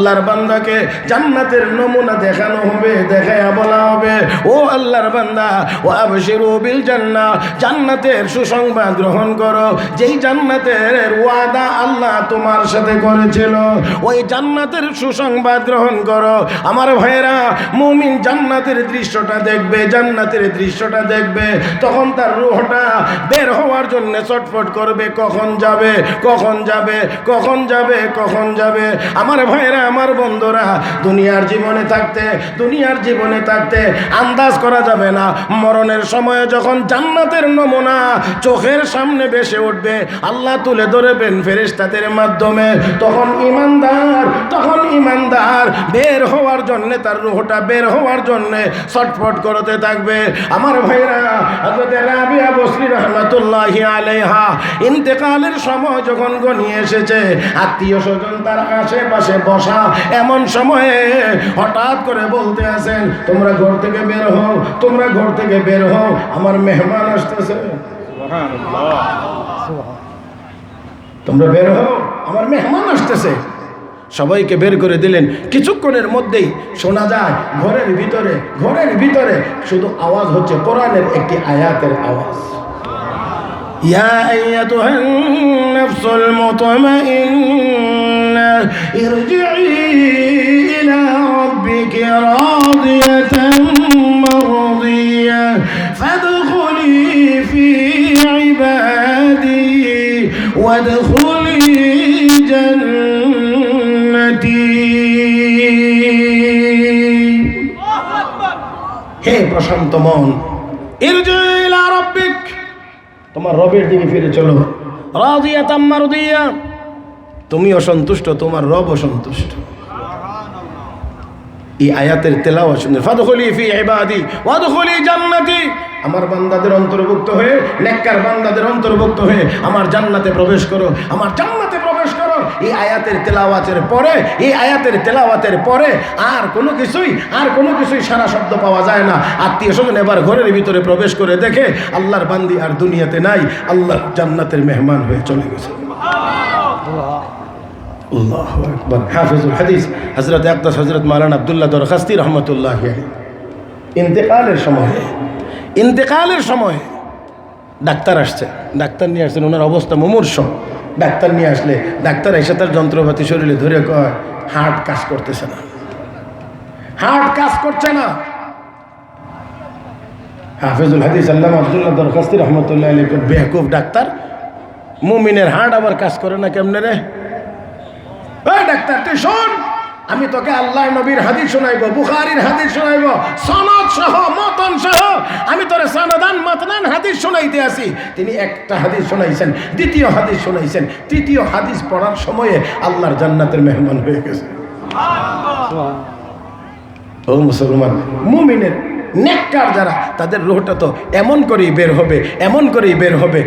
আল্লাহর বান্দাকে জান্নাতের নমুনা দেখানো হবে, দেখায়া বলা হবে, ও আল্লাহর বান্দা ও আবশিরু বিল জান্নাহ, জান্নাতের সুসংবাদ গ্রহণ করো। যেই জান্নাতের ওয়াদা আল্লাহ তোমার সাথে করেছিল, ওই জান্নাতের সুসংবাদ গ্রহণ করো। আমার ভাইরা, মুমিন জান্নাতের দৃশ্যটা দেখবে, জান্নাতের দৃশ্যটা দেখবে, তখন তার রূহটা বের হওয়ার জন্য ছটফট করবে, কখন যাবে, কখন যাবে, কখন যাবে, কখন যাবে। আমার ভাইরা, আমার বন্ধুরা, দুনিয়ার জীবনে থাকতে আন্দাজ করা যাবে না। মরণের সময় যখন জান্নাতের নমুনা চোখের সামনে ভেসে উঠবে, আল্লাহ তুলে ধরবেন ফেরেশতাদের মাধ্যমে, তখন ইমানদার বের হওয়ার জন্য, তার রূহটা বের হওয়ার জন্য ছটফট করতে থাকবে। আমার ভাইরা, হযরত রাবিয়া বসরি রাহমাতুল্লাহি আলাইহা ইন্তেকালের সময় যখন ঘনিয়ে এসেছে, আত্মীয় স্বজন তার আশেপাশে বসা, এমন সময়ে হঠাৎ করে বলতে আছেন, তোমরা ঘর থেকে বের হও, তোমরা ঘর থেকে বের হও, আমার মেহমান আসতেছে। তোমরা বের হও, আমার মেহমান আসতেছে। সবাইকে বের করে দিলেন। কিছুক্ষণের মধ্যেই শোনা যায় ঘরের ভিতরে শুধু আওয়াজ হচ্ছে কোরআনের একটি আয়াতের আওয়াজ। ইয়া আইয়াতুহান নাফসুল মুতমাইন্না ইরজিই ইলা রাব্বিকি রাদিয়াতান মারদিয়া ফাদখুলি ফি ইবাদি ওয়াদখুলি জান্নাতি। হে প্রশান্ত মন, ইরজিই ইলা রাব্বিক, তোমার রবের দিকে ফিরে চলো। রাদিয়াতাম মারদিয়া, তুমি অসন্তুষ্ট, তোমার রব অসন্তুষ্ট। এই আয়াতের তেলাওয়াত শুনে ফাদখুলি ফি ইবাদি ওয়াদখুলি জান্নাতি, আমার বান্দাদের অন্তর্ভুক্ত হয়ে, নেককার বান্দাদের অন্তর্ভুক্ত হয়ে আমার জান্নাতে প্রবেশ করো, আমার জান্নাতে প্রবেশ করো। এই আয়াতের তেলাওয়াতের পরে আর কোনো কিছুই সারা শব্দ পাওয়া যায় না। আত্মীয় স্বজন এবার ঘরের ভিতরে প্রবেশ করে দেখে আল্লাহর বান্দি আর দুনিয়াতে নাই, আল্লাহ জান্নাতের মেহমান হয়ে চলে গেছে। আল্লাহু আকবার। হাফিজুল হাদিস হযরত আকদাস হযরত মাওলানা আব্দুল্লাহ দরখাস্তি রহমাতুল্লাহি আলাইহি ইন্তেকালের সময় ডাক্তার আসছে, ডাক্তার নিয়ে আসছেন, ওনার অবস্থা মুমূর্ষ। ডাক্তার নিয়ে আসলে ডাক্তার এসে তার যন্ত্রপাতি শরীরে ধরে কয়, হার্ট কাজ করতেছে না, হার্ট কাজ করছে না। হাফিজুল হাদিস আল্লামা আব্দুল্লাহ দরখাস্তি রহমাতুল্লাহি আলাইহি বেয়াকুফ ডাক্তার, মুমিনের হার্ট আবার কাজ করে না কেমনে রে? ওই ডাক্তার, তুই শোন, আমি তোকে আল্লাহর নবীর হাদিস শোনাইব, বুখারীর হাদিস শোনাইব, সনদ সহ মতন সহ আমি তোরে সনদান মাতনান হাদিস শোনাইতে আসি। তিনি একটা হাদিস শোনাইছেন, দ্বিতীয় হাদিস শোনাইছেন, তৃতীয় হাদিস পড়ার সময়ে আল্লাহর জান্নাতের মেহমান হয়ে গেছে। ও মুসলমান, মুমিনের নেককার যারা, তাদের রূহটা তো এমন করেই বের হবে।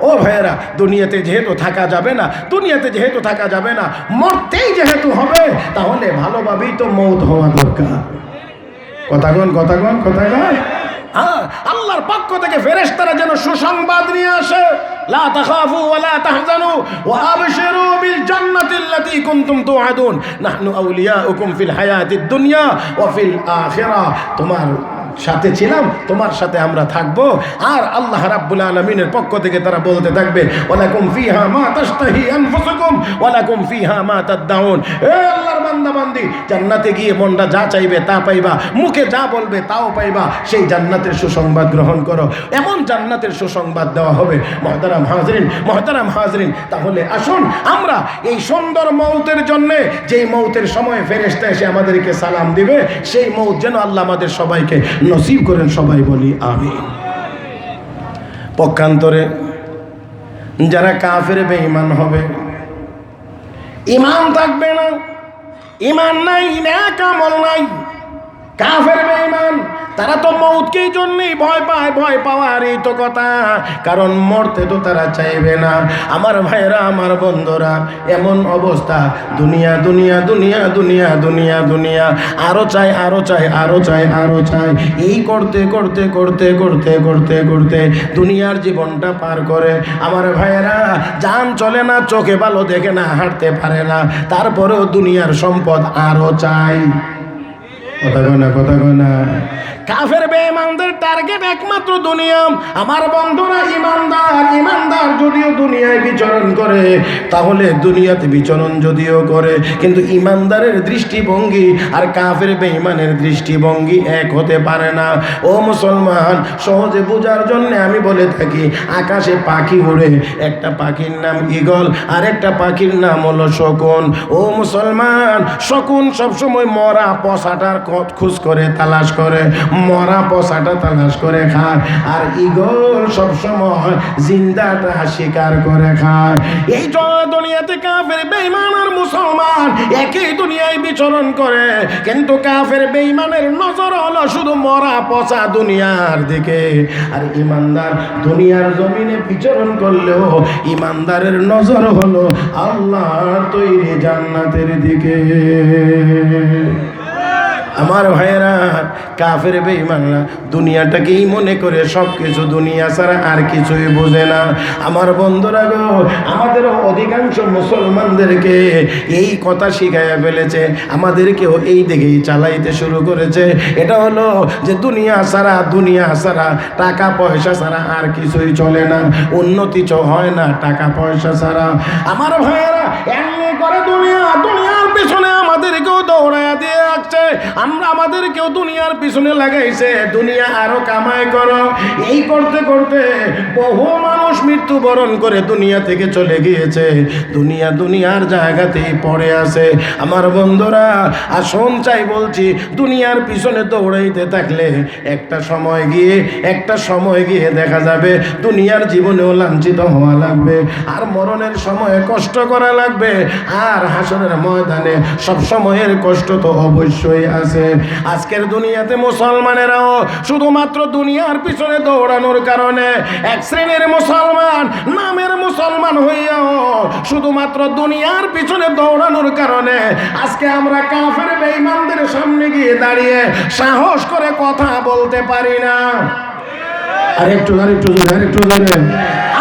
ও ভাইয়েরা, দুনিয়াতে যেহেতু থাকা যাবে না, মরতেই যেহেতু হবে, তাহলে ভালোভাবেই তো মৌত হওয়া দরকার। কথা কন। আল্লাহর পক্ষ থেকে ফেরেশতারা যেন সুসংবাদ নিয়ে আসে, লা তাখাফু ওয়া লা তাহজানু ওয়া আবশিরু বিল জান্নাতিল্লাতী কুনতুম তুআদুন নাহনু আউলিয়াউকুম ফিল হায়াতিদ দুনিয়া ওয়া ফিল আখিরাহ। তোমার সাথে ছিলাম, তোমার সাথে আমরা থাকবো। আর আল্লাহ রাব্বুল আলামিনের পক্ষ থেকে তারা বলতে থাকবে, ওয়ালাকুম ফিহা মা তাশতাহি আনফুসুকুম ওয়ালাকুম ফিহা মা তাদউন। এ আল্লাহর বান্দা বান্দি, জান্নাতে গিয়ে মনটা যা চাইবে তা পাইবা, মুখে যা বলবে তাও পাইবা। সেই জান্নাতের সুসংবাদ গ্রহণ করো, এমন জান্নাতের সুসংবাদ দেওয়া হবে। মুহতারাম হাজরিন, তাহলে আসুন আমরা এই সুন্দর মৌতের জন্য, যেই মৌতের সময় ফেরেশতা এসে আমাদেরকে সালাম দিবে, সেই মৌত যেন আল্লাহ আমাদের সবাইকে নসিব করেন। সবাই বলি আমিন। পক্ষান্তরে যারা কাফের বেঈমান হবে, ঈমান থাকবে না, ঈমান নাই, নেক আমল নাই, কাফের বেঈমান, তারা তো মৌতকেই জন্যই ভয় পায়, ভয় পাওয়ারই তো কথা, কারণ মরতে তো তারা চাইবে না। আমার ভাইরা, আমার বন্ধুরা, এমন অবস্থা, দুনিয়া দুনিয়া দুনিয়া দুনিয়া দুনিয়া দুনিয়া, আরো চাই আরো চাই আরো চাই আরো চাই, এই করতে করতে করতে করতে করতে করতে দুনিয়ার জীবনটা পার করে। আমার ভাইরা, জান চলে না, চোখে ভালো দেখে না, হাঁটতে পারে না, তারপরেও দুনিয়ার সম্পদ আরো চাই। কথা কয় না, কথা কয় না। কাফের বেঈমানদের টার্গেট একমাত্র দুনিয়া। আমার বন্ধুরা, ইমানদার যদিও দুনিয়ায় বিচরণ করে, তাহলে দুনিয়াতে বিচরণ যদিও করে, কিন্তু ইমানদারের দৃষ্টিভঙ্গি আর কাফের বেঈমানের দৃষ্টিভঙ্গি এক হতে পারে না। ও মুসলমান, সহজে বোঝার জন্য আমি বলে থাকি, আকাশে পাখি উড়ে, একটা পাখির নাম ঈগল আর একটা পাখির নাম হলো শকুন। ও মুসলমান, শকুন সবসময় মরা পশাটার খোঁজ করে, তালাশ করে, মরা পশাটা তালাশ করে খায়, আর ঈগল সবসময় জিন্দাটা শিকার করে খায়। এই জন্য দুনিয়াতে কাফের বেঈমান আর মুসলমান একই দুনিয়ায় বিচরণ করে, কিন্তু কাফের বেঈমানের নজর হলো শুধু মরা পচা দুনিয়ার দিকে, আর ইমানদার দুনিয়ার জমিনে বিচরণ করলেও ইমানদারের নজর হলো আল্লাহর তৈরি জান্নাতের দিকে। আমার ভাইয়েরা, কাফের বেঈমানরা দুনিয়াটাকেই মনে করে সব কিছু, দুনিয়া ছাড়া আর কিছুই বোঝে না। আমার বন্ধুরা গো, আমাদের অধিকাংশ মুসলমানদেরকে এই কথা শিখাইয়া ফেলেছে, আমাদেরকেও এই দিকেই চালাইতে শুরু করেছে। এটা হলো যে দুনিয়া ছাড়া, টাকা পয়সা ছাড়া আর কিছুই চলে না, উন্নতি হয় না টাকা পয়সা ছাড়া। আমার ভাইয়েরা, এমনি করে দুনিয়ার পিছনে আমাদেরকেও দৌড়াইয়া দিয়ে আসছে, আমরা আমাদেরকেও দুনিয়ার পিছনে লাগাইছে, দুনিয়া আরো কামাই করো। এই করতে করতে বহু মানুষ মৃত্যুবরণ করে দুনিয়া থেকে চলে গিয়েছে, দুনিয়ার জায়গাতেই পড়ে আছে। আমার বন্ধুরা, আসুন চাই বলছি, দুনিয়ার পিছনে দৌড়াইতে থাকলে একটা সময় গিয়ে দেখা যাবে দুনিয়ার জীবনেও লাঞ্ছিত হওয়া লাগবে, আর মরণের সময়ে কষ্ট করা লাগবে, আর হাসরের ময়দানে সব সময়ের কষ্ট তো অবশ্যই আছে। আজকের দুনিয়াতে মুসলমানেরাও শুধুমাত্র দুনিয়ার পিছনে দৌড়ানোর কারণে, এক শ্রেণীর মুসলমান, নামের মুসলমান হইয়াও শুধুমাত্র দুনিয়ার পিছনে দৌড়ানোর কারণে আজকে আমরা কাফের বেঈমানদের সামনে গিয়ে দাঁড়িয়ে সাহস করে কথা বলতে পারি না। আরেকটু জোরে।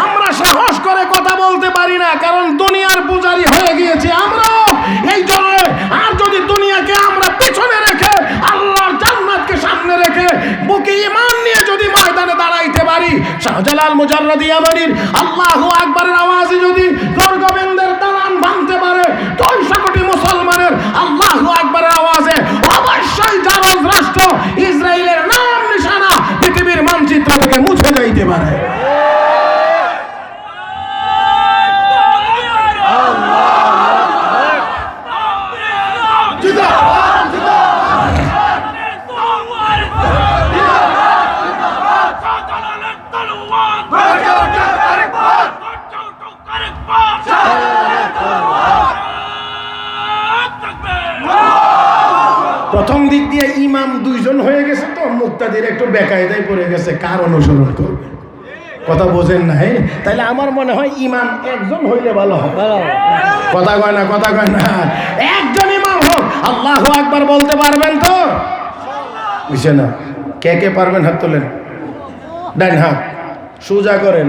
আমরা সাহস করে কথা বলতে পারি না, কারণ দুনিয়ার পূজারি হয়ে গিয়েছি আমরা। এই জন্য, আর যদি দুনিয়াকে আমরা পিছনে রেখে আল্লাহর জান্নাতকে সামনে রেখে বুকে ঈমান নিয়ে যদি ময়দানে দাঁড়াইতে পারি, শাহজালাল মুজাররদি আমানির আল্লাহু আকবারের আওয়াজে যদি গোবিন্দের দালান ভাঙতে পারে, 200 কোটি মুসলমানের আল্লাহু আকবারের আওয়াজে অবশ্যই জারজ রাষ্ট্র ইসরায়েলের নাম নিশানা পৃথিবীর মানচিত্র থেকে মুছে যাইতে পারে। প্রথম দিক দিয়ে ইমাম 2 জন হয়ে গেছে, তো মুক্তাদির একটু বেকায়দায় পড়ে গেছে, কার অনুসরণ করবে? কথা বোঝেন না? তাইলে আমার মনে হয় ইমাম 1 জন হইলে ভালো হয়। কথা কয় না, একজন ইমাম হোক। আল্লাহু আকবার বলতে পারবেন তো? বুঝছে না? কে পারবেন? হাত তোলেন, ডান হাত সোজা করেন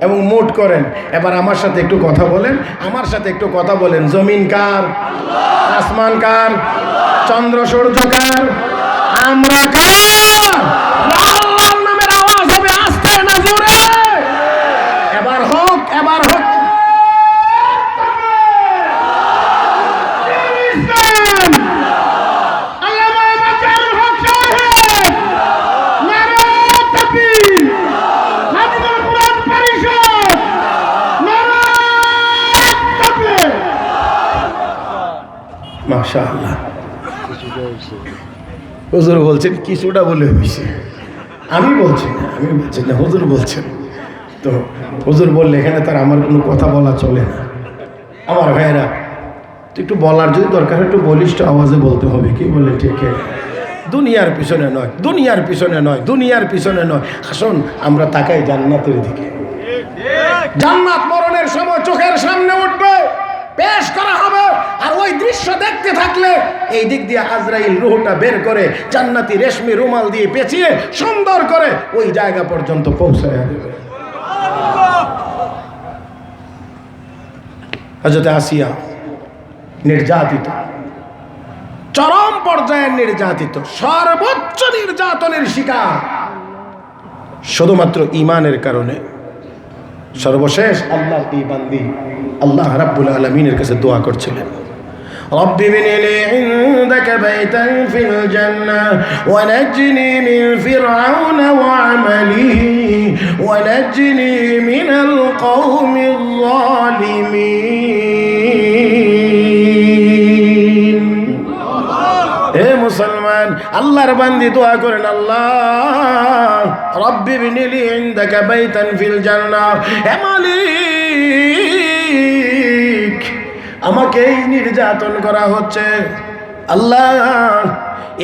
এবং মুট করেন। এবার আমার সাথে একটু কথা বলেন। জমিন কার? আসমান কার? চন্দ্র সূর্য কার? আমরা কার? আল্লাহর নামের আওয়াজ হবে আস্তে না জোরে? এবার হোক। মাশাআল্লাহ। হুজুর বলছেন কিছুটা বলে হয়েছে, আমি বলছি না, হুজুর বলছেন। তো হুজুর বললে এখানে তার আমার কোনো কথা বলা চলে না। আমার ভাইয়েরা, একটু বলার যদি দরকার একটু বলিষ্ঠ আওয়াজে বলতে হবে, কি বলে? ঠিক দুনিয়ার পিছনে নয়, দুনিয়ার পিছনে নয়, দুনিয়ার পিছনে নয়। আসুন আমরা তাকাই জান্নাতের দিকে। জান্নাত মরণের সময় চোখের সামনে উঠবে, পেশ করা হবে। আর ওই দৃশ্য দেখতে থাকলে এই দিক দিয়ে আজরাইল রূহটা বের করে জান্নাতি রেশমি রুমাল দিয়ে পেঁচিয়ে সুন্দর করে ওই জায়গা পর্যন্ত পৌঁছায় দেবে। হযরত আসিয়া নির্যাতিত, চরম পর্যায়ে নির্যাতিত, সর্বোচ্চ নির্যাতনের শিকার শুধুমাত্র ঈমানের কারণে। সর্বশেষ আল্লাহর এই বান্দি আল্লাহ রাব্বুল আলামিনের কাছে দোয়া করছিলেন, রব্বি ইবনি লি ইনদাকা বাইতান ফিল জান্নাহ ওয়া নাজ্জিনি মিন ফিরআউনা ওয়া আমালিহি ওয়া নাজ্জিনি মিনাল কওমিজ যালিমিন। হে মুসলমান, আল্লাহর বান্দি দোয়া করেন, আল্লাহ রব্বি ইবনি লি ইনদাকা বাইতান ফিল জান্নাহ, হে মালিক আমাকে এই নির্যাতন করা হচ্ছে, আল্লাহ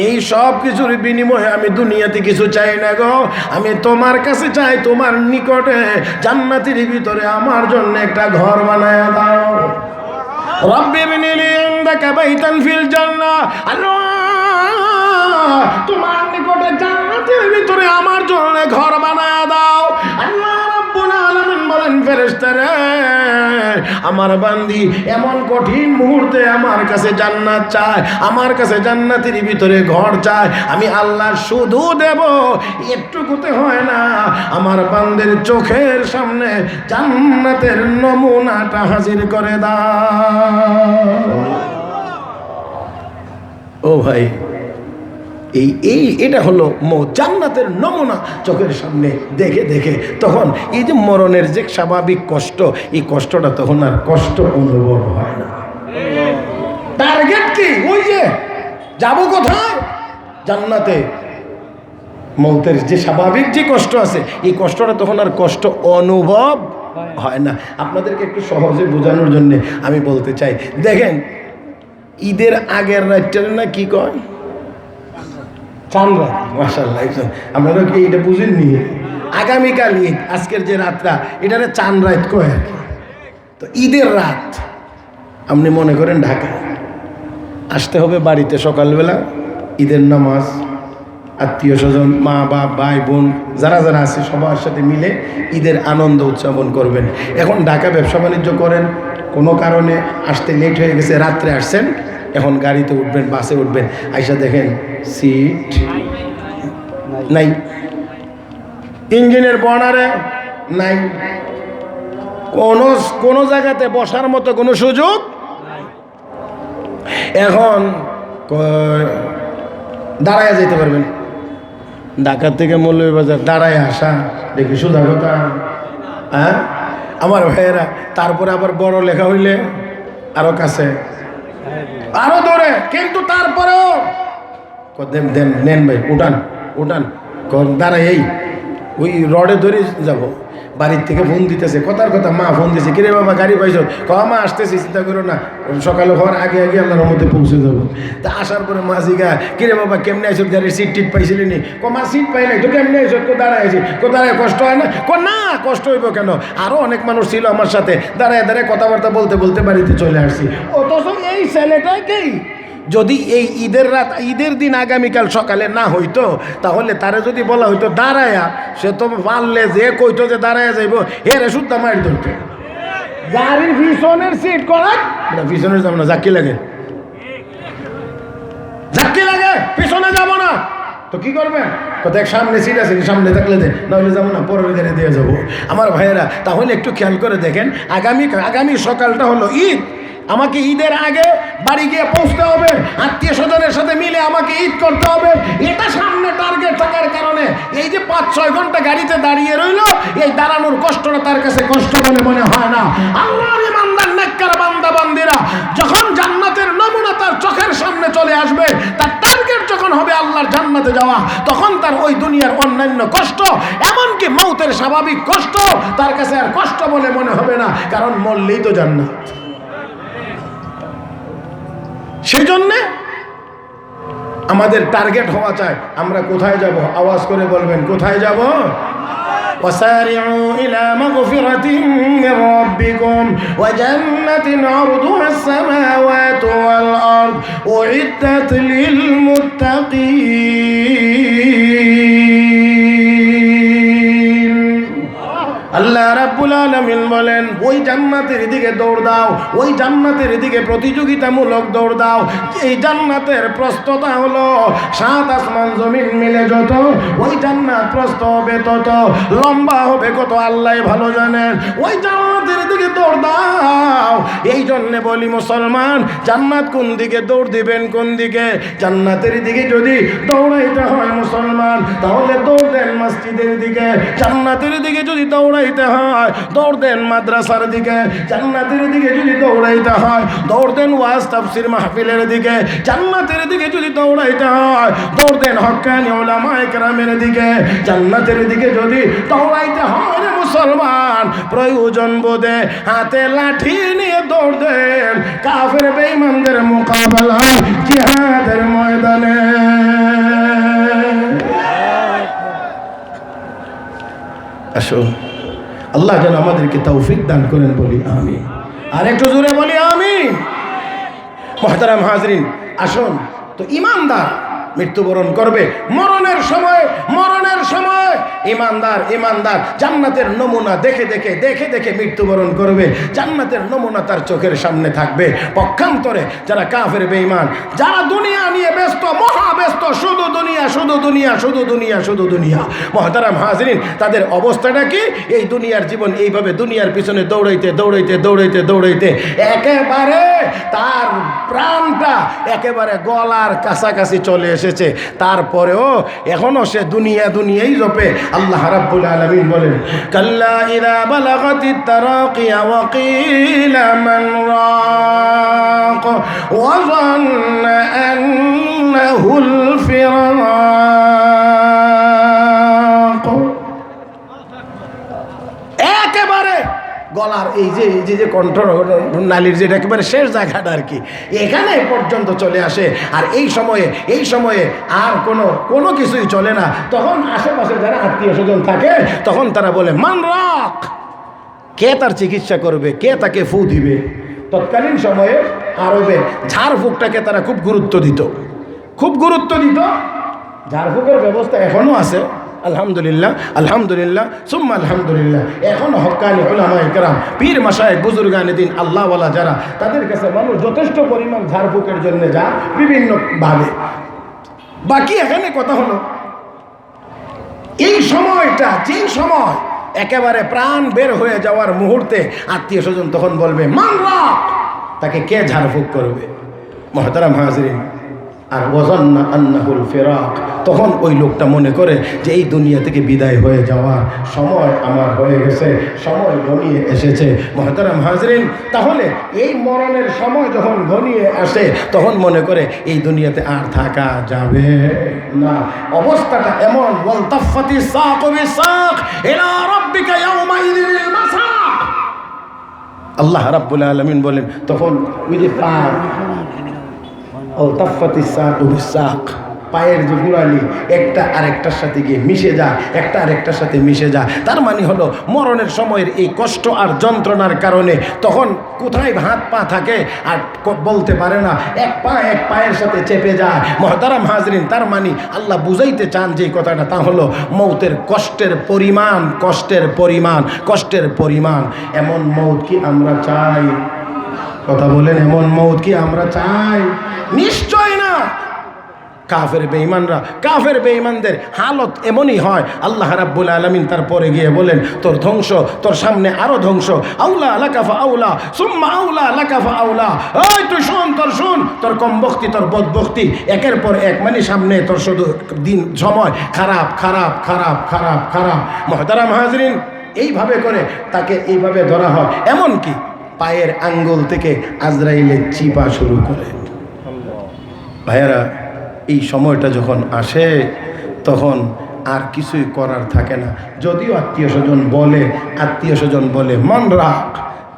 এই সব কিছুর বিনিময়ে আমি দুনিয়াতে কিছু চাই না গো, আমি তোমার কাছে চাই, তোমার নিকটে জান্নাতের ভিতরে আমার জন্য একটা ঘর বানায় দাও। রব্বি ইবনি লি ইনদাকা বাইতান ফিল জান্নাহ, আল্লাহ তোমার নিকটে জান্নাতের ভিতরে আমার জন্য ঘর বানায় দাও। আল্লাহ রাব্বুল আলামিন বলেন, ফেরেশতারা আমার বান্দি এমন কঠিন মুহূর্তে আমার কাছে জান্নাত চায়, আমার কাছে জান্নাতের ভিতরে ঘর চায়, আমি আল্লাহ শুধু দেব একটুকুতে হয় না, আমার বান্দির চোখের সামনে জান্নাতের নমুনাটা হাজির করে দাও। ও ভাই, এটা হলো জান্নাতের নমুনা চোখের সামনে দেখে দেখে তখন এই যে মরণের যে স্বাভাবিক কষ্ট, এই কষ্টটা তখন আর কষ্ট অনুভব হয় না। টার্গেট কি? ওই যে যাব কোথায়? জান্নাতে। মৌতের যে স্বাভাবিক যে কষ্ট আছে, এই কষ্টটা তখন আর কষ্ট অনুভব হয় না। আপনাদেরকে একটু সহজে বোঝানোর জন্য আমি বলতে চাই, দেখেন ঈদের আগের রাতটা না কি কয়? চাঁদ রাত। মাশাআল্লাহ, আপনারা কি এটা বুঝেননি? আগামীকাল ঈদ, আজকের যে রাতটা এটারে চাঁদ রাত কয়। তো ঈদের রাত আপনি মনে করেন ঢাকা আসতে হবে, বাড়িতে সকালবেলা ঈদের নামাজ, আত্মীয় স্বজন, মা বাপ, ভাই বোন যারা যারা আছে সবার সাথে মিলে ঈদের আনন্দ উদযাপন করবেন। এখন ঢাকা ব্যবসা বাণিজ্য করেন, কোনো কারণে আসতে লেট হয়ে গেছে, রাত্রে আসছেন, এখন গাড়িতে উঠবেন, বাসে উঠবেন, আইসা দেখেন সিট নাই, ইঞ্জিনের বর্নারে নাই, কোনো জায়গাতে বসার মতো কোনো সুযোগ। এখন দাঁড়ায় যেতে পারবেন, ঢাকা থেকে মৌলভীবাজার দাঁড়ায় আসা দেখি সোজা কথা? হ্যাঁ আমার ভাইয়েরা, তারপরে আবার বড় লেখা হইলে আরো কাছে, আরো দূরে, কিন্তু তারপরেও দেন নেন ভাই, উঠান উঠান, দাঁড়ায় এই ওই রডে ধরে যাব। বাড়ির থেকে ফোন দিতেছে, কথার কথা মা ফোন দিয়েছে, কিরে বাবা গাড়ি পাইছ? মা আসতেছি, চিন্তা করো না, সকালে হওয়ার আগে আগে আল্লাহর মধ্যে পৌঁছে যাবো। তা আসার পরে মা জিগা, কিরে বাবা কেমনে আইস? গাড়ির সিট টিট পাইছিলি নি? মা সিট পাই নাই তো, কেমনে আইস? দাঁড়ায় আছি, দাঁড়ায় কষ্ট হয় না? না কষ্ট হইব কেন, আরও অনেক মানুষ ছিল আমার সাথে, দাঁড়ায় দাঁড়ায় কথাবার্তা বলতে বলতে বাড়িতে চলে আসছি। অথচ এই ছেলেটাকেই যদি এই ঈদের রাত, ঈদের দিন আগামীকাল সকালে না হইতো, তাহলে তারে যদি বলা হইতো দাঁড়ায়া, সে তো পারলে যে কইতো যে দাঁড়ায়া যাইব, হেরে সুদ্ধা মারি ধরতো। গাড়ির পিছনের সিট করা, পিছনের যাবো না, জাকি লাগে, জাকি লাগে, পিছনে যাব না তো কি করবেন? দেখ সামনে সিট আছে, সামনে থাকলে দে, নাহলে যাবো না, পরের গাড়ি দিয়ে যাবো। আমার ভাইয়েরা, তাহলে একটু খেয়াল করে দেখেন, আগামী সকালটা হলো ঈদ, আমাকে ঈদের আগে বাড়ি গিয়ে পৌঁছতে হবে, আত্মীয় স্বজনের সাথে মিলে আমাকে ঈদ করতে হবে। এটা সামনে টার্গেট থাকার কারণে এই যে 5-6 ঘন্টা গাড়িতে দাঁড়িয়ে রইল, এই দাঁড়ানোর কষ্টটা তার কাছে কষ্ট বলে মনে হয় না। আল্লাহর ইমানদার নেককার বান্দা বান্দিরা যখন জান্নাতের নমুনা তার চোখের সামনে চলে আসবে, তার টার্গেট যখন হবে আল্লাহর জান্নাতে যাওয়া, তখন তার ওই দুনিয়ার অন্যান্য কষ্ট, এমনকি মৌতের স্বাভাবিক কষ্ট তার কাছে আর কষ্ট বলে মনে হবে না, কারণ মরলেই তো জান্নাত। সেই জন্যে আমাদের টার্গেট হওয়া চাই আমরা কোথায় যাব? আওয়াজ করে বলবেন, কোথায় যাব? وسارعوا إلى مغفرة من ربكم وجنة عرضها السماوات والأرض أعدت للمتقين আল্লাহ রাব্বুল আলামিন বলেন, ওই জান্নাতের দিকে দৌড় দাও, ওই জান্নাতের দিকে প্রতিযোগিতামূলক দৌড় দাও। এই জান্নাতের প্রস্থতা হলো 7 আসমান জমিন মিলে যত, ওই জান্নাত প্রস্থ হবে তত, লম্বা হবে কত আল্লাহ ভালো জানেন। ওই জান্নাতের দিকে দৌড় দাও। এই জন্যে বলি মুসলমান, জান্নাত কোন দিকে দৌড় দিবেন? কোন দিকে? জান্নাতের দিকে যদি দৌড়াইতে হয় মুসলমান, তাহলে দৌড় দেন মসজিদের দিকে। জান্নাতের দিকে যদি দৌড়াইতে হয়, দৌড় দেন মাদ্রাসার দিকে। জান্নাতের দিকে যদি দৌড়াইতে হয়, দৌড় দেন ওয়াজ তাফসীর মাহফিলের দিকে। জান্নাতের দিকে যদি দৌড়াইতে হয়, দৌড় দেন হক্কানি উলামায়ে কেরামের দিকে। জান্নাতের দিকে যদি দৌড়াইতে হয় রে মুসলমান, প্রয়োজন বোধে হাতে লাঠি নিয়ে দৌড় দেন কাফের বেঈমানদের মোকাবেলায় জিহাদের ময়দানে। আসো, আল্লাহ যেন আমাদেরকে তৌফিক দান করেন, বলি আমিন। আর একটু জোরে বলি আমিন। মুহতারাম হাজরিন, আসুন তো ইমানদার মৃত্যুবরণ করবে। মরণের সময় ইমানদার জান্নাতের নমুনা দেখে দেখে মৃত্যুবরণ করবে। জান্নাতের নমুনা তার চোখের সামনে থাকবে। পক্ষান্তরে যারা কাফের বেঈমান, যারা দুনিয়া নিয়ে ব্যস্ত, মহাব্যস্ত, শুধু দুনিয়া। মুহতারাম হাজরিন, তাদের অবস্থাটা কি? এই দুনিয়ার জীবন এইভাবে দুনিয়ার পিছনে দৌড়াইতে একেবারে তার প্রাণটা একেবারে গলার কাছাকাছি চলে এসেছে। তারপরেও এখনো সে দুনিয়াই জপে। আল্লাহ রাব্বুল আলামিন বলেন, কাল্লা ইযা বালাগাতিত তারাকিয়া ওয়া কিলা মান রাক ওয়া যান্না আন্নাহুল ফিরাক। একেবারে গলার এই যে কণ্ঠ নালীর যেটা একেবারে শেষ জায়গাটা আর কি, এখানে পর্যন্ত চলে আসে। আর এই সময়ে আর কোনো কিছুই চলে না। তখন আশেপাশে যারা আত্মীয় স্বজন থাকে, তখন তারা বলে, মান রাক, কে তার চিকিৎসা করবে, কে তাকে ফু দিবে? তৎকালীন সময়ে আরবে ঝাড়ফুঁকটাকে তারা খুব গুরুত্ব দিত। ঝাড়ফুঁকের ব্যবস্থা এখনো আছে, আলহামদুলিল্লাহ সুম্মা আলহামদুলিল্লাহ। এখনো হক্কানি উলামায়ে কেরাম, পীর মাশায়েখ, বুজুর্গানে দিন, আল্লাহওয়ালা যারা, তাদের কাছে মানুষ যথেষ্ট পরিমাণ ঝাড়ফুঁকের জন্য যা বিভিন্নভাবে। বাকি এখানে কথা হলো, এই সময়টা, যেই সময় একেবারে প্রাণ বের হয়ে যাওয়ার মুহূর্তে আত্মীয় স্বজন তখন বলবে, মান রাক, তাকে কে ঝাড়ফুঁক করবে? মুহতারাম হাজরিন, আর ওয়াজান্না আন্নাহুল ফিরাক, তখন ওই লোকটা মনে করে যে এই দুনিয়া থেকে বিদায় হয়ে যাওয়ার সময় আমার হয়ে গেছে, সময় ঘনিয়ে এসেছে। মুহতারাম হাজরিন, তাহলে এই মরণের সময় যখন ঘনিয়ে আসে, তখন মনে করে এই দুনিয়াতে আর থাকা যাবে না। অবস্থাটা এমন, ওয়ালতাফাতিস সাকু বিসাক ইলা রাব্বিকা ইয়াউমাইযিল মাসাক। আল্লাহ রাব্বুল আলামিন বলেন, তখন ওই যে পা, ওয়ালতাফাতিস সাকু বিসাক, পায়ের যে গোড়ালি একটা আরেকটার সাথে গিয়ে মিশে যায়, একটা আরেকটার সাথে মিশে যায়। তার মানে হলো মরণের সময়ের এই কষ্ট আর যন্ত্রণার কারণে তখন কোথায় হাত পা থাকে আর বলতে পারে না, এক পায়ের সাথে চেপে যায়। মুহতারাম হাজরিন, তার মানে আল্লাহ বুঝাইতে চান যে কথাটা, তা হলো মৌতের কষ্টের পরিমাণ। এমন মৌত কি আমরা চাই? কথা বলেন, এমন মৌত কি আমরা চাই? নিশ্চয় না। কাফের বেঈমানদের হালত এমনই হয়। আল্লাহ রাব্বুল আলামিন তারপরে গিয়ে বলেন, তোর ধ্বংস, তোর সামনে আরো ধ্বংস। আউলা লাকাফা আউলা সুম্মা আউলা লাকাফা আউলা। ওই তুই শোন, তোর কমবক্তি, তোর বদবক্তি একের পর এক, মানে সামনে তোর শুধু সময় খারাপ। মুহতারাম হাজরিন, এইভাবে করে তাকে এইভাবে ধরা হয়। এমনকি পায়ের আঙ্গুল থেকে আজরাইলের চিপা শুরু করে। ভাইয়ারা, এই সময়টা যখন আসে, তখন আর কিছুই করার থাকে না। যদিও আত্মীয় স্বজন বলে মন রাখ,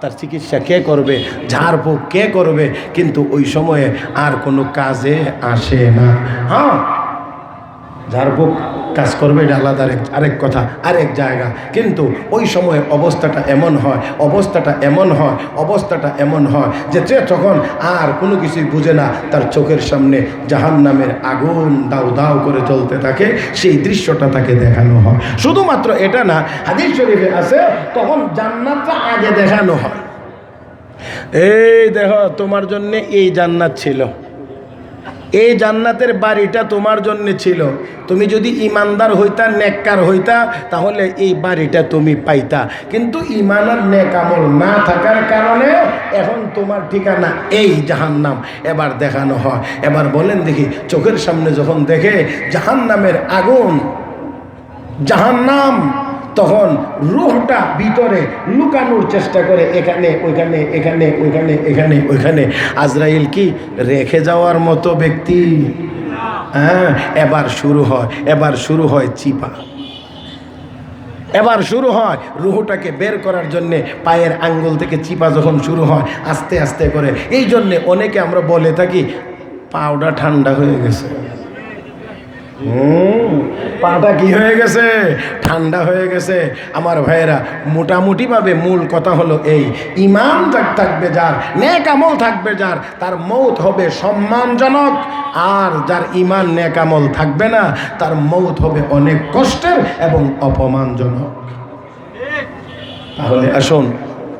তার চিকিৎসা কে করবে, ঝাড়ফুঁক কে করবে, কিন্তু ওই সময়ে আর কোনো কাজে আসে না। হ্যাঁ, ঝাড়ফুঁক কাজ করবে এটা আলাদা আরেক কথা, আরেক জায়গা, কিন্তু ওই সময় অবস্থাটা এমন হয় যে তখন আর কোনো কিছুই বুঝে না, তার চোখের সামনে জাহান্নামের আগুন দাউ দাউ করে চলতে থাকে, সেই দৃশ্যটা তাকে দেখানো হয়। শুধুমাত্র এটা না, হাদিস শরীফে আছে তখন জান্নাতটা আগে দেখানো হয়। এই দেখো, তোমার জন্য এই জান্নাত ছিল, এই জান্নাতের বাড়িটা তোমার জন্য ছিল, তুমি যদি ইমানদার হইতা, নেককার হইতা, তাহলে এই বাড়িটা তুমি পাইতা, কিন্তু ইমান আর নেক আমল না থাকার কারণে এখন তোমার ঠিকানা এই জাহান্নাম। এবার দেখানো হয়। এবার বলেন দেখি, চোখের সামনে যখন দেখে জাহান্নামের আগুন, জাহান্নাম, তখন রূহটা ভিতরে লুকানোর চেষ্টা করে, এখানে ওইখানে, এখানে ওইখানে, এখানে ওইখানে। আজরাইল কি রেখে যাওয়ার মতো ব্যক্তি? হ্যাঁ, এবার শুরু হয় চিপা। এবার শুরু হয় রুহটাকে বের করার জন্যে, পায়ের আঙ্গুল থেকে চিপা যখন শুরু হয় আস্তে আস্তে করে। এই জন্যে অনেকে আমরা বলে থাকি পাউডার ঠান্ডা হয়ে গেছে। পাটা কি হয়ে গেছে? ঠান্ডা হয়ে গেছে। আমার ভাইয়েরা, মোটামুটিভাবে মূল কথা হলো এই, ঈমান থাকবে যার, নেক আমল থাকবে যার, তার মৌত হবে সম্মানজনক। আর যার ঈমান নেক আমল থাকবে না, তার মৌত হবে অনেক কষ্টের এবং অপমানজনক। তাহলে আসুন,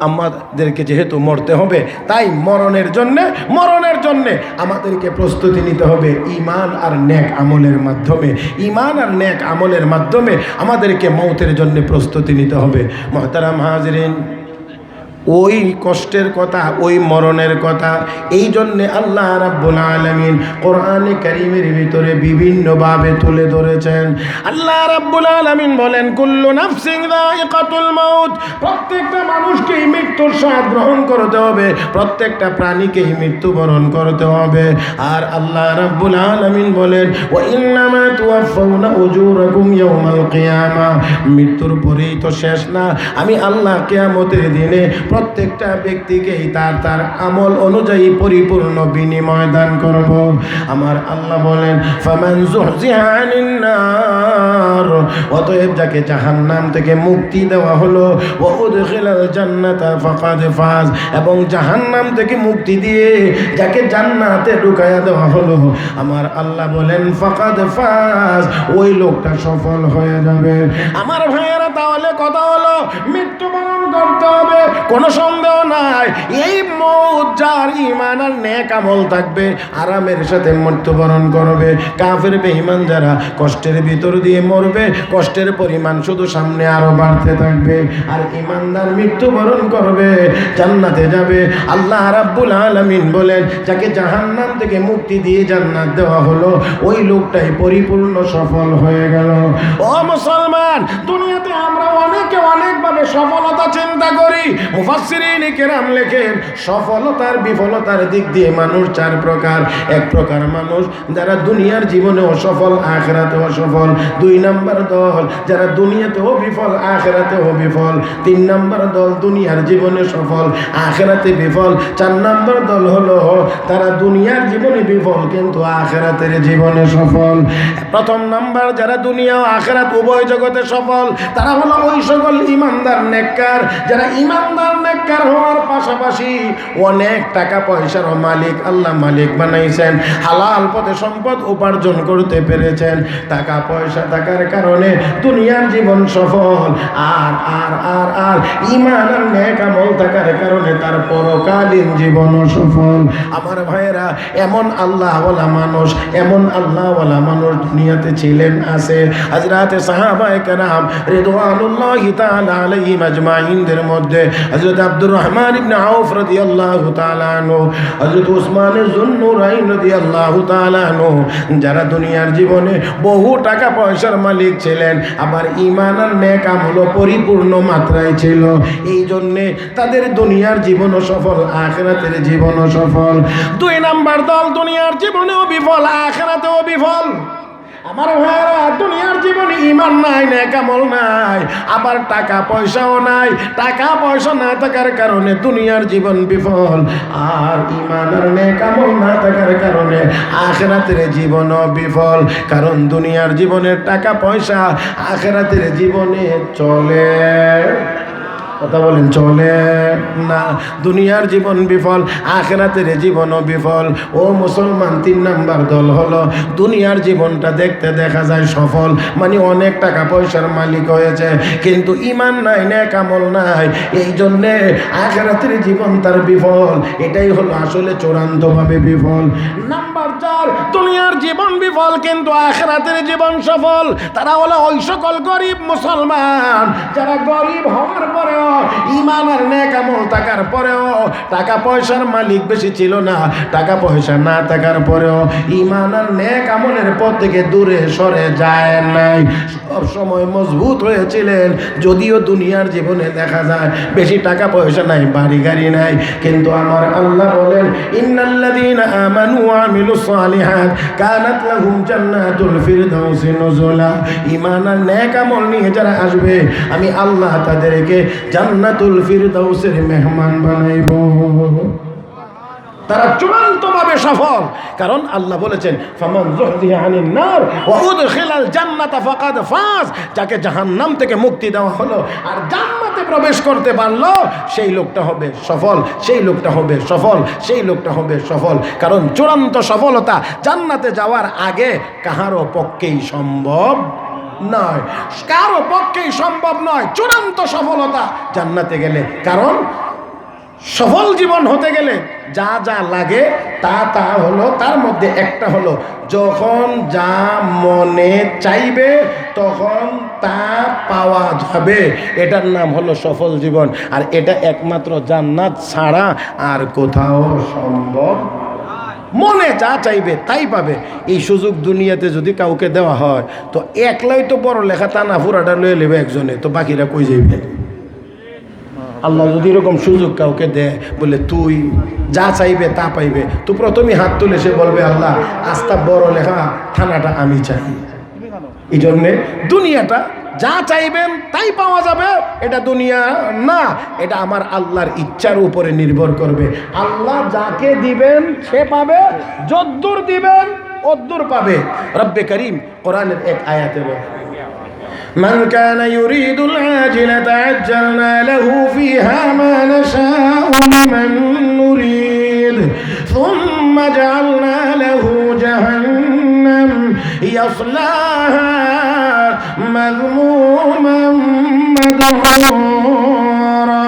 আমাদেরকে যেহেতু মরতে হবে, তাই মরণের জন্যে আমাদেরকে প্রস্তুতি নিতে হবে ঈমান আর নেক আমলের মাধ্যমে। ঈমান আর নেক আমলের মাধ্যমে আমাদেরকে মৌতের জন্য প্রস্তুতি নিতে হবে। মুহতারাম হাজিরিন, ওই কষ্টের কথা, ওই মরণের কথা, এই জন্যে আল্লাহ রাব্বুল আলামিন কোরআনে কারীমের ভিতরে বিভিন্নভাবে তুলে ধরেছেন। আল্লাহ রাব্বুল আলামিন বলেন, কুল্লু নাফসিন যায়িকাতুল মাউত, প্রত্যেকটা মানুষকেই মৃত্যুর স্বাদ গ্রহণ করতে হবে, প্রত্যেকটা প্রাণীকেই মৃত্যুবরণ করতে হবে। আর আল্লাহ রাব্বুল আলামিন বলেন, ওয়া ইন্নামা তুওয়াফাউনা উজুরাকুম ইয়াওমাল কিয়ামা, মৃত্যুর পরেই তো শেষ না, আমি আল্লাহ কিয়ামতের দিনে প্রত্যেকটা ব্যক্তিকেই তার আমল অনুযায়ী পরিপূর্ণ বিনিময় দান করব। আমার আল্লাহ বলেন, ফামান যুহজিহা আনিন নার, অতএব যাকে জাহান্নাম থেকে মুক্তি দেওয়া হলো, ওয়া উদখিলাল জান্নাতা ফাকাদ ফাজ, এবং জাহান্নাম থেকে মুক্তি দিয়ে যাকে জান্নাতে ঢুকায়া দেওয়া হলো, আমার আল্লাহ বলেন ফাকাদ ফাজ, ওই লোকটা সফল হয়ে যাবে। আমার ভাইয়েরা, তাহলে কথা হলো মৃত্যুবরণ করতে হবে, কোনো সন্দেহ নাই। এই মৌত যার ঈমান আর নেক আমল থাকবে, আরামের সাথে মৃত্যুবরণ করবে। কাফের বেঈমান যারা কষ্টের ভিতর দিয়ে মরবে, কষ্টের পরিমাণ শুধু সামনে আরো বাড়তে থাকবে। আর ঈমানদার মৃত্যুবরণ করবে, জান্নাতে যাবে। আল্লাহ রাব্বুল আলামিন বলেন, যাকে জাহান্নাম থেকে মুক্তি দিয়ে জান্নাত দেওয়া হলো, ওই লোকটাই পরিপূর্ণ সফল হয়ে গেল। ও মুসলমান, দুনিয়াতে আমরা অনেকে অনেকভাবে সফলতা চিন্তা করি। মুফাসসিরিন কেরাম লেখেন, সফলতার বিফলতার দিক দিয়ে মানুষ চার প্রকার। এক প্রকার মানুষ যারা দুনিয়ার জীবনে অসফল, আখিরাতেও অসফল। 2 নম্বর দল যারা দুনিয়াতেও বিফল, আখিরাতেও বিফল। 3 নম্বর দল দুনিয়ার জীবনে সফল, আখিরাতে বিফল। 4 নম্বর দল হলো তারা দুনিয়ার জীবনে বিফল কিন্তু আখিরাতের জীবনে সফল। প্রথম নাম্বার যারা দুনিয়া ও আখিরাত উভয় জগতে সফল, তারা হলো ওই সকল ঈমানদার নেককার, যারা ঈমানদার নেককার হওয়ার পাশাপাশি অনেক টাকা পয়সার মালিক আল্লাহ মালিক বানাইছেন, হালাল পথে সম্পদ উপার্জন করতে পেরেছেন। টাকা পয়সা থাকার কারণে দুনিয়ার জীবন সফল, আর আর আর আর ঈমান আর নেক আমল থাকার কারণে তার পরকালীন জীবনও সফল। আমার ভাইয়েরা, এমন আল্লাহওয়ালা মানুষ দুনিয়াতে ছিলেন, আছে। হযরতে সাহাবায়ে কেরাম রিদওয়ানুল্লাহি তাআলা আলাইহিম আজমাইনদের মধ্যে হযরত আব্দুর রহমান ইবনে আউফ রাদিয়াল্লাহু তাআলা আনহু, হযরত উসমান যুন্নুরাইন রাদিয়াল্লাহু তাআলা আনহু, যারা দুনিয়ার জীবনে বহু টাকা পয়সার মালিক ছিলেন, আবার ঈমান আর নেক আমল পরিপূর্ণ মাত্রায় ছিল। এই জন্যে তাদের দুনিয়ার জীবনও সফল, আখিরাতের জীবনও সফল। 2 নাম্বার দল দুনিয়ার জীবনেও বিফল, আখিরাতেও বিফল। আমার ভাইয়েরা, দুনিয়ার জীবন জীবনে ঈমান নাই, নেক আমল নাই, আবার টাকা পয়সাও নাই। টাকা পয়সা না থাকার কারণে দুনিয়ার জীবন বিফল, আর ঈমান আর নেক আমল না থাকার কারণে আখিরাতের জীবনও বিফল। কারণ দুনিয়ার জীবনের টাকা পয়সা আখিরাতের জীবনে চলে, কথা বলেন, চলে না। দুনিয়ার জীবন বিফল, আখিরাতের জীবনও বিফল। ও মুসলমান, 3 নাম্বার দল হলো দুনিয়ার জীবনটা দেখতে দেখা যায় সফল, মানে অনেক টাকা পয়সার মালিক হয়েছে, কিন্তু ঈমান নাই, নেক আমল নাই, এই জন্যে আখিরাতের জীবন তার বিফল। এটাই হলো আসলে চূড়ান্তভাবে বিফল। নাম্বার 4, দুনিয়ার জীবন বিফল কিন্তু আখিরাতের জীবন সফল। তারা হলো ওই সকল গরিব মুসলমান যারা গরিব হওয়ার পরেও, ঈমান আর নেক আমল থাকার পরেও, টাকা পয়সার মালিক বেশি ছিল না, টাকা পয়সা না থাকার পরেও ঈমান আর নেক আমলের পথ থেকে দূরে সরে যায় নাই, সব সময় মজবুত হয়েছিলেন। যদিও দুনিয়ার জীবনে দেখা যায় বেশি টাকা পয়সা নাই, বাড়ি গাড়ি নাই, কিন্তু আমার আল্লাহ বলেন, ইন্নাল্লাযীনা আমানু ওয়া আমিলুস সালিহাত কানাত লাহুম জান্নাতুল ফিরদাউসি নুজুলা। ঈমান আর নেক আমল নিয়ে যারা আসবে, আমি আল্লাহ তাদেরকে জান্নাতুল ফিরদাউসের মেহমান বানাইব। তারা চূড়ান্তভাবে সফল, কারণ আল্লাহ বলেছেন, ফামান যুহযিহা আনিন নার ওয়া উদখিলাল জান্নাতা ফাকাদ ফাজ। যাকে জাহান্নাম থেকে মুক্তি দেওয়া হলো আর জান্নাতে প্রবেশ করতে পারলো, সেই লোকটা হবে সফল, সেই লোকটা হবে সফল, সেই লোকটা হবে সফল। কারণ চূড়ান্ত সফলতা জান্নাতে যাওয়ার আগে কাহারও পক্ষেই সম্ভব নয়, কারো পক্ষেই সম্ভব নয় চূড়ান্ত সফলতা জান্নাতে গেলে। কারণ সফল জীবন হতে গেলে যা যা লাগে তা হলো, তার মধ্যে একটা হলো, যখন যা মনে চাইবে তখন তা পাওয়া যাবে, এটার নাম হলো সফল জীবন। আর এটা একমাত্র জান্নাত ছাড়া আর কোথাও সম্ভব। মনে যা চাইবে তাই পাবে। এই সুযোগ দুনিয়াতে যদি কাউকে দেওয়া হয়, তো একলাই তো বড় লেখা তা না, পুরাটা লয়ে নেবে একজনে, তো বাকিরা কই যাইবে? আল্লাহ যদি এরকম সুযোগ কাউকে দেয়, বলে তুই যা চাইবে তা পাইবে, তো প্রথমে হাত তুলে সে বলবে, আল্লাহ আস্তা বড় লেখা থানাটা আমি চাই। এই জন্যে দুনিয়াটা যা চাইবেন তাই পাওয়া যাবে, এটা দুনিয়া না, এটা আমার আল্লাহর ইচ্ছার উপরে নির্ভর করবে। আল্লাহ যাকে দিবেন সে পাবে, যদ্দূর দিবেন অদ্দূর পাবে। রব্বে করিম কোরআনের এক আয়াতে বলে, من كان يريد العاجلة عجلنا له فيها ما نشاء لمن نريد ثم جعلنا له جهنم يصلاها مذموما مدحورا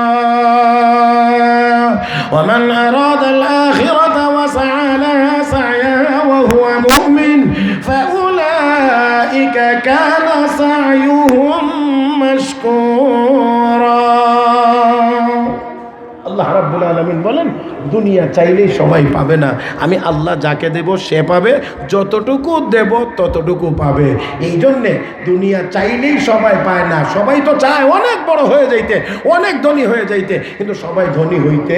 ومن أراد الآخرة وسعى لها سعيها وهو مؤمن فأولئك كان سعيهم مشكورا। আল্লাহ রাব্বুল আলামিন বলেন, দুনিয়া চাইলেই সবাই পাবে না, আমি আল্লাহ যাকে দেব সে পাবে, যতটুকু দেব ততটুকু পাবে। এই জন্যে দুনিয়া চাইলেই সবাই পায় না। সবাই তো চায় অনেক বড় হয়ে যাইতে, অনেক ধনী হয়ে যাইতে, কিন্তু সবাই ধনী হইতে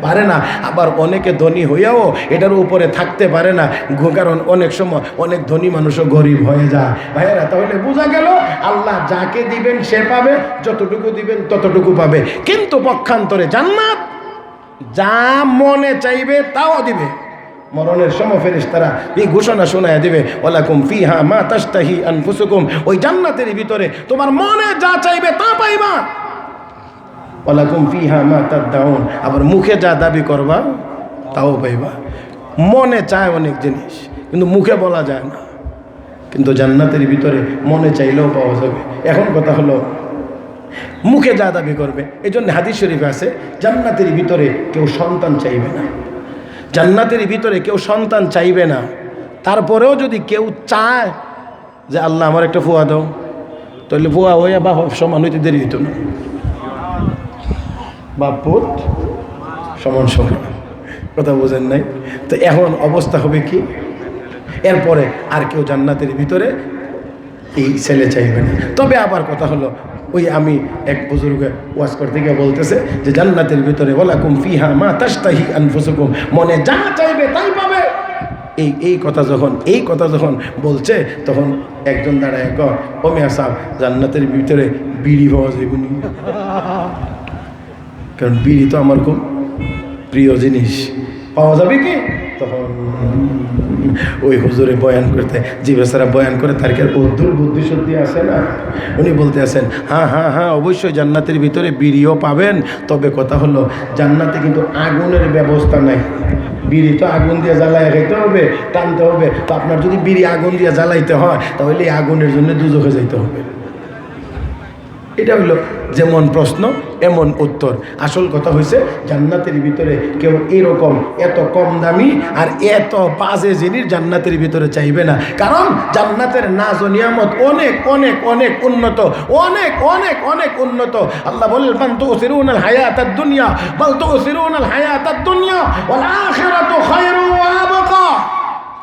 পারে না। আবার অনেকে ধনী হইয়াও এটার উপরে থাকতে পারে না, কারণ অনেক সময় অনেক ধনী মানুষও গরিব হয়ে যায়। ভাইয়েরা, তাহলে বোঝা গেল আল্লাহ যাকে দিবেন সে পাবে, যতটুকু দিবেন ততটুকু পাবে। কিন্তু পক্ষান্তরে জান্নাত যা মনে চাইবে তাও দিবে। মরণের সময় ফেরেশতারা এই ঘোষণা শোনায় দিবে, ওয়ালাকুম ফিহা মা তাশতাহি আনফুসুকুম। ওই জান্নাতের ভিতরে তোমার মনে যা চাইবে তা পাইবা। ওয়ালাকুম ফিহা মা তাদদাউন, আবার মুখে যা দাবি করবা তাও পাইবা। মনে চায় অনেক জিনিস, কিন্তু মুখে বলা যায় না, কিন্তু জান্নাতের ভিতরে মনে চাইলেও পাওয়া যাবে। এখন কথা হলো, মুখে যা দাবি করবে। এই জন্য হাদিস শরীফে আছে, জান্নাতের ভিতরে কেউ সন্তান চাইবে না, জান্নাতের ভিতরে কেউ সন্তান চাইবে না। তারপরেও যদি কেউ চায় যে আল্লাহ আমার একটা ফুয়া দাও, তাহলে ফুয়া হইয়া বাপ সমান হইতে দেরি হইত না, বাপ পুত সমান সমান। কথা বোঝেন নাই? তো এখন অবস্থা হবে কি, এরপরে আর কেউ জান্নাতের ভিতরে এই ছেলে চাইবে না। তবে আবার কথা হলো, ওই আমি এক বুজুর্গ ওয়াজ করতে গিয়ে বলতেছে যে জান্নাতের ভিতরে ওয়ালাকুম ফিহা মা তাশতাহি আনফুসুকুম, মনে যা চাইবে তাই পাবে। এই কথা যখন বলছে তখন একজন দাঁড়ায় ও মিয়া সাহেব জান্নাতের ভিতরে বিড়ি পাওয়া যাবে নি? কারণ বিড়ি তো আমার খুব প্রিয় জিনিস, পাওয়া যাবে কি? তখন ওই হুজুরে বয়ান করতে, যে বেচারা বয়ান করে তার কি আর অদ্ভুত বুদ্ধি সত্যি আসে না? উনি বলতে আছেন হ্যাঁ অবশ্যই জান্নাতের ভিতরে বিড়িও পাবেন, তবে কথা হলো জান্নাতে কিন্তু আগুনের ব্যবস্থা নাই। বিড়ি তো আগুন দিয়ে জ্বালাই খাইতে হবে, টানতে হবে। তো আপনার যদি বিড়ি আগুন দিয়ে জ্বালাইতে হয় তাহলে এই আগুনের জন্য দুজখে যাইতে হবে। এটা হলো যেমন প্রশ্ন এমন উত্তর। আসল কথা হয়েছে জান্নাতের ভিতরে কেউ এরকম এত কম দামি আর এত বাজে জিনিস জান্নাতের ভিতরে চাইবে না, কারণ জান্নাতের নাজ ও নিয়ামত অনেক অনেক অনেক উন্নত, অনেক অনেক অনেক উন্নত। আল্লাহ বলেন বাল তুসিরুনাল হায়াতাদ দুনিয়া, বাল তুসিরুনাল হায়াতাদ দুনিয়া ওয়াল আখিরাতু খায়রুন ওয়া আবকা।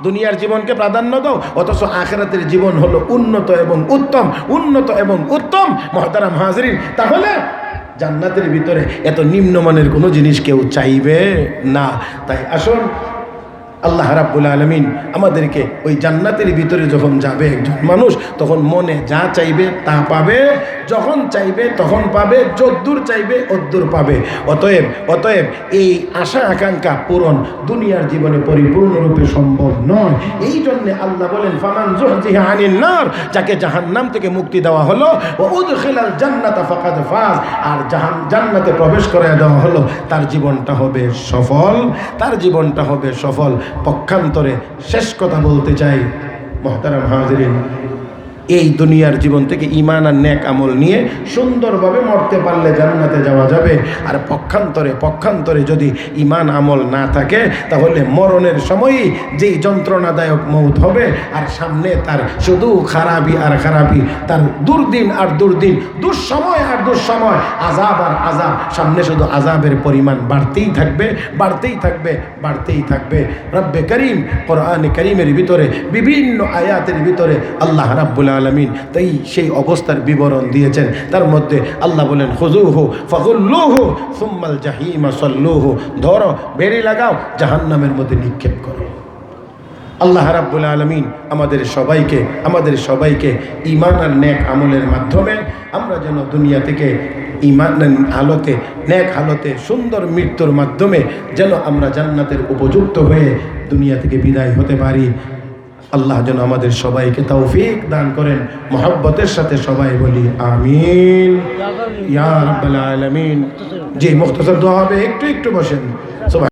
দুনিয়ার জীবনকে প্রাধান্য দাও, অথচ আখিরাতের জীবন হলো উন্নত এবং উত্তম, উন্নত এবং উত্তম। মুহতারাম হাজরিন, তাহলে জান্নাতের ভিতরে এত নিম্নমানের কোনো জিনিস কেউ চাইবে না। তাই আসুন আল্লাহ রাব্বুল আলামিন আমাদেরকে ওই জান্নাতের ভিতরে যখন যাবে একজন মানুষ, তখন মনে যা চাইবে তা পাবে, যখন চাইবে তখন পাবে, যদ্দূর চাইবে অদ্দূর পাবে। অতএব এই আশা আকাঙ্ক্ষা পূরণ দুনিয়ার জীবনে পরিপূর্ণরূপে সম্ভব নয়। এই জন্যে আল্লাহ বলেন ফামান যুহজিহা আনিন নার, যাকে জাহান্নাম থেকে মুক্তি দেওয়া হলো, ওয়া উদখিলাল জান্নাতা ফাকাদ ফাজ, আর জান্নাতে প্রবেশ করে দেওয়া হলো, তার জীবনটা হবে সফল, তার জীবনটা হবে সফল। পক্ষান্তরে শেষ কথা বলতে চাই মুহতারাম হাজিরিন, এই দুনিয়ার জীবন থেকে ঈমান আর নেক আমল নিয়ে সুন্দরভাবে মরতে পারলে জান্নাতে যাওয়া যাবে। আর পক্ষান্তরে যদি ঈমান আমল না থাকে তাহলে মরণের সময়ই যেই যন্ত্রণাদায়ক মৌত হবে, আর সামনে তার শুধু খারাপি আর খারাপি, তার দুর্দিন আর দুর্দিন, দুঃসময় আর দুঃসময়, আযাব আর আযাব, সামনে শুধু আযাবের পরিমাণ বাড়তেই থাকবে, বাড়তেই থাকবে, বাড়তেই থাকবে। রব্বে করিম কোরআনে কারীমের ভিতরে বিভিন্ন আয়াতের ভিতরে আল্লাহ রাব্বুল আলামিন তাই সেই অবস্থার বিবরণ দিয়েছেন। তার মধ্যে আল্লাহ বলেন খুযুহু ফাগুল্লুহু সুম্মাল জাহিমা সাল্লুহু, ধরো বেড়ি লাগাও জাহান্নামের মধ্যে নিক্ষেপ করো। আল্লাহ রাব্বুল আলামিন আমাদের সবাইকে ঈমান আর নেক আমলের মাধ্যমে আমরা যেন দুনিয়া থেকে ঈমান হালতে, নেক হালতে, সুন্দর মৃত্যুর মাধ্যমে যেন আমরা জান্নাতের উপযুক্ত হয়ে দুনিয়া থেকে বিদায় হতে পারি। আল্লাহ যেন আমাদের সবাইকে তৌফিক দান করেন। মহব্বতের সাথে সবাই বলি আমিন ইয়া রাব্বাল আলামিন। জি মুখতাসার দোয়া হবে, একটু বসেন।